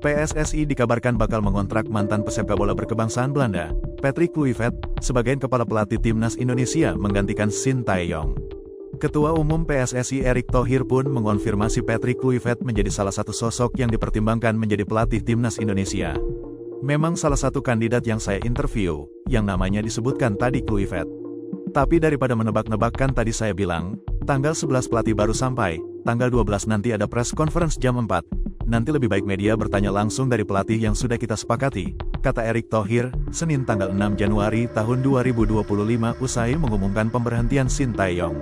PSSI dikabarkan bakal mengontrak mantan pesepak bola berkebangsaan Belanda, Patrick Kluivert, sebagai kepala pelatih timnas Indonesia menggantikan Sintayong. Ketua Umum PSSI Erick Thohir pun mengonfirmasi Patrick Kluivert menjadi salah satu sosok yang dipertimbangkan menjadi pelatih timnas Indonesia. Memang salah satu kandidat yang saya interview, yang namanya disebutkan tadi Kluivert. Tapi daripada menebak-nebakkan tadi saya bilang, tanggal 11 pelatih baru sampai, tanggal 12 nanti ada press conference jam 4. Nanti lebih baik media bertanya langsung dari pelatih yang sudah kita sepakati, kata Erick Thohir, Senin tanggal 6 Januari tahun 2025 usai mengumumkan pemberhentian Sintayong.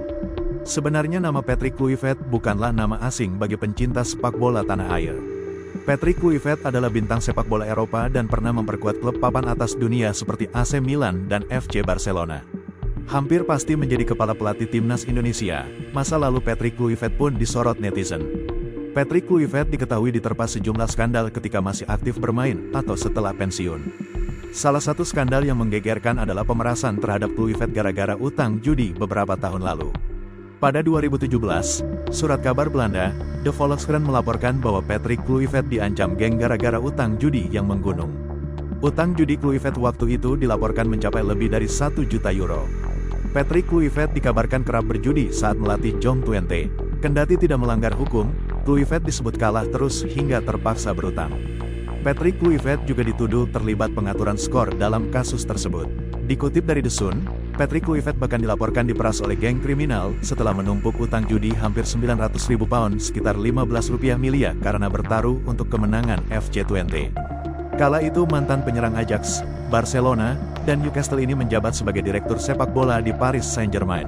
Sebenarnya nama Patrick Kluivert bukanlah nama asing bagi pencinta sepak bola tanah air. Patrick Kluivert adalah bintang sepak bola Eropa dan pernah memperkuat klub papan atas dunia seperti AC Milan dan FC Barcelona. Hampir pasti menjadi kepala pelatih timnas Indonesia, masa lalu Patrick Kluivert pun disorot netizen. Patrick Kluivert diketahui diterpa sejumlah skandal ketika masih aktif bermain atau setelah pensiun. Salah satu skandal yang menggegerkan adalah pemerasan terhadap Kluivert gara-gara utang judi beberapa tahun lalu. Pada 2017, surat kabar Belanda, De Volkskrant melaporkan bahwa Patrick Kluivert diancam geng gara-gara utang judi yang menggunung. Utang judi Kluivert waktu itu dilaporkan mencapai lebih dari 1 juta euro. Patrick Kluivert dikabarkan kerap berjudi saat melatih Jong Twente. Kendati tidak melanggar hukum, Kluivert disebut kalah terus hingga terpaksa berutang. Patrick Kluivert juga dituduh terlibat pengaturan skor dalam kasus tersebut. Dikutip dari The Sun, Patrick Kluivert bahkan dilaporkan diperas oleh geng kriminal setelah menumpuk utang judi hampir 900.000 pound sekitar 15 rupiah miliar karena bertaruh untuk kemenangan FC Twente. Kala itu mantan penyerang Ajax, Barcelona, dan Newcastle ini menjabat sebagai direktur sepak bola di Paris Saint-Germain.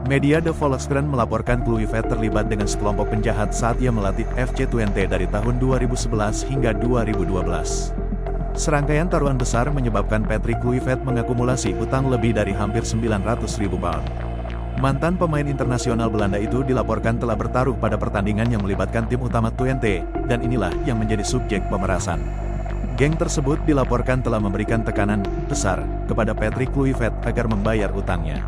Media De Volkskrant melaporkan Kluivert terlibat dengan sekelompok penjahat saat ia melatih FC Twente dari tahun 2011 hingga 2012. Serangkaian taruhan besar menyebabkan Patrick Kluivert mengakumulasi utang lebih dari hampir 900.000 pound. Mantan pemain internasional Belanda itu dilaporkan telah bertaruh pada pertandingan yang melibatkan tim utama Twente, dan inilah yang menjadi subjek pemerasan. Geng tersebut dilaporkan telah memberikan tekanan besar kepada Patrick Kluivert agar membayar utangnya.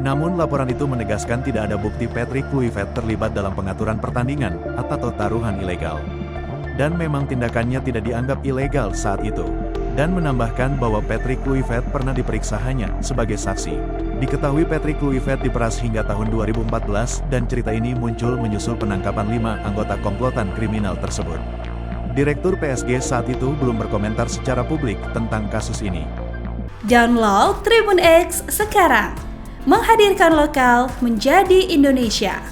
Namun laporan itu menegaskan tidak ada bukti Patrick Kluivert terlibat dalam pengaturan pertandingan atau taruhan ilegal. Dan memang tindakannya tidak dianggap ilegal saat itu. Dan menambahkan bahwa Patrick Kluivert pernah diperiksa hanya sebagai saksi. Diketahui Patrick Kluivert diperas hingga tahun 2014 dan cerita ini muncul menyusul penangkapan 5 anggota komplotan kriminal tersebut. Direktur PSG saat itu belum berkomentar secara publik tentang kasus ini. Download Tribun X sekarang. Menghadirkan lokal menjadi Indonesia.